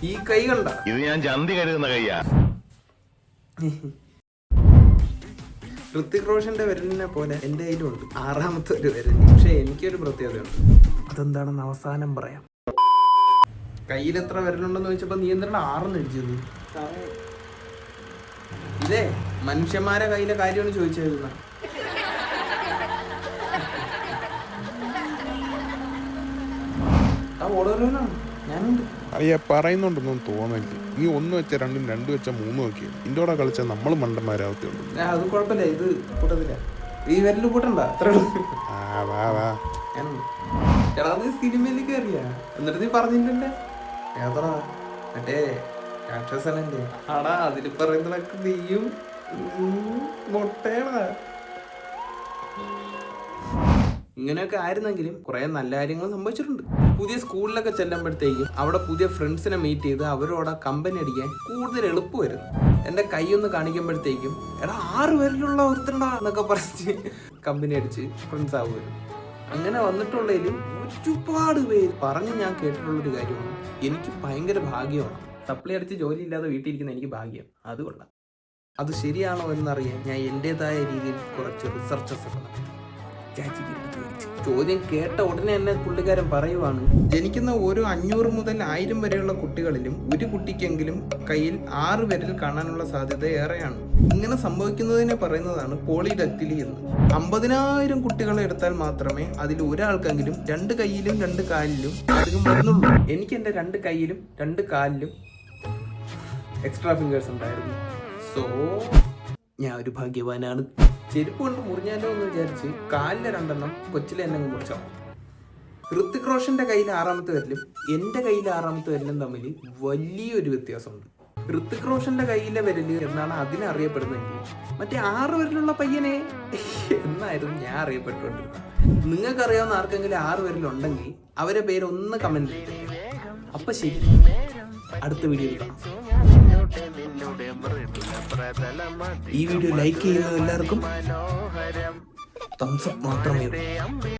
ഈ കൈ കണ്ട ഇത് ഞാൻ ചന്തി കരുതുന്ന കയ്യാ. ഋത്തിക് റോഷന്റെ വിരലിനെ പോലെ എന്റെ കയ്യിലുണ്ട് 6ാമത്തെ ഒരു വിരൽ. പക്ഷെ എനിക്കൊരു പ്രത്യേകതയുണ്ട്. അതെന്താണെന്ന് അവസാനം പറയാം. കയ്യിൽ എത്ര വിരലുണ്ടെന്ന് ചോദിച്ചപ്പോ നീ എന്താണ് 6 അടിച്ചത്? ഇതേ മനുഷ്യന്മാരെ കയ്യിലെ കാര്യമാണ് ചോദിച്ചിരുന്ന. ഞാനുണ്ട്. അറിയാ പറയുന്നുണ്ടെന്നൊന്നും തോന്നില്ല. നീ 1 വെച്ച 2, 2 വെച്ച 3 നോക്കി ഇന്റോടെ കളിച്ചാൽ നമ്മൾ മണ്ടന്മാരാവത്തുള്ളൂ. അത് കുഴപ്പമില്ല, ഇത് കൂട്ടത്തില്ല. ഈ വിരല് കൂട്ടണ്ട, അത്ര സിനിമയിൽ കയറിയാ. എന്നിട്ട് നീ പറഞ്ഞില്ലല്ലേ ഏതാ മറ്റേ രാക്ഷസനല്ലേ? ആടാ അതിൽ പറയുന്നതൊക്കെ നീയും മൊട്ടയാടാ. ഇങ്ങനെയൊക്കെ ആയിരുന്നെങ്കിലും കുറെ നല്ല കാര്യങ്ങൾ സംഭവിച്ചിട്ടുണ്ട്. പുതിയ സ്കൂളിലൊക്കെ ചെല്ലുമ്പോഴത്തേക്കും അവിടെ പുതിയ ഫ്രണ്ട്സിനെ മീറ്റ് ചെയ്ത് അവരോട് കമ്പനി അടിക്കാൻ കൂടുതൽ എളുപ്പമായിരുന്നു. എന്റെ കൈ ഒന്ന് കാണിക്കുമ്പോഴത്തേക്കും എടാ 6 പേരിലുള്ള ഒരുത്തണ്ടാ എന്നൊക്കെ പറഞ്ഞ് കമ്പനി അടിച്ച് ഫ്രണ്ട്സ് ആവുമായിരുന്നു. അങ്ങനെ വന്നിട്ടുള്ളതിലും ഒരുപാട് പേര് പറഞ്ഞ് ഞാൻ കേട്ടിട്ടുള്ളൊരു കാര്യമാണ്, എനിക്ക് ഭയങ്കര ഭാഗ്യമാണ് സപ്ലൈ അടിച്ച് ജോലി ഇല്ലാതെ വീട്ടിലിരിക്കുന്ന എനിക്ക് ഭാഗ്യം. അത് കൊള്ളാം. അത് ശരിയാണോ എന്നറിയാൻ ഞാൻ എൻ്റെതായ രീതിയിൽ കുറച്ച് റിസർച്ചസ് ഒക്കെ നടത്തി. ചോദ്യം കേട്ട ഉടനെ തന്നെ പുള്ളിക്കാരൻ പറയുവാണ്, ജനിക്കുന്ന ഓരോ 500 മുതൽ 1000 വരെയുള്ള കുട്ടികളിലും ഒരു കുട്ടിക്കെങ്കിലും കയ്യിൽ 6 വിരൽ കാണാനുള്ള സാധ്യത ഏറെയാണ്. ഇങ്ങനെ സംഭവിക്കുന്നതിനെ പറയുന്നതാണ് പോളിഡക്റ്റിലി എന്ന്. 50,000 കുട്ടികളെ എടുത്താൽ മാത്രമേ അതിൽ ഒരാൾക്കെങ്കിലും 2 കൈയിലും 2 കാലിലും അധികം വരുന്നുള്ളൂ. എനിക്ക് എൻ്റെ 2 കൈയിലും 2 കാലിലും എക്സ്ട്രാ ഫിംഗേഴ്സ് ഉണ്ടായിരുന്നു. സോ ഞാൻ ഒരു ഭാഗ്യവാനാണ്. ചെരുപ്പ് കൊണ്ട് മുറിഞ്ഞാലോ എന്ന് വിചാരിച്ച് കാലിലെ 2 കൊച്ചിലെ എന്നെ മുറിച്ചോ. ഋത്തിക് റോഷന്റെ കയ്യിൽ 6ാമത്തെ വിരലും എൻ്റെ കയ്യിലെ 6ാമത്തെ വിരലും തമ്മിൽ വലിയൊരു വ്യത്യാസമുണ്ട്. ഋത്തിക് റോഷന്റെ കയ്യിലെ വിരല് എന്നാണ് അതിനറിയപ്പെടുന്നതെങ്കിൽ മറ്റേ 6 വിരലുള്ള പയ്യനെ എന്നായിരുന്നു ഞാൻ അറിയപ്പെട്ടുകൊണ്ടിരുന്നത്. നിങ്ങൾക്കറിയാവുന്ന ആർക്കെങ്കിലും 6 വിരലുണ്ടെങ്കിൽ അവരെ പേര് ഒന്ന് കമന്റ് ചെയ്തേ. അപ്പൊ ശരി, അടുത്ത വീഡിയോയിൽ കാണാം. ഈ വീഡിയോ ലൈക്ക് ചെയ്യുന്ന എല്ലാവർക്കും തംസ് അപ്പ് മാത്രമേ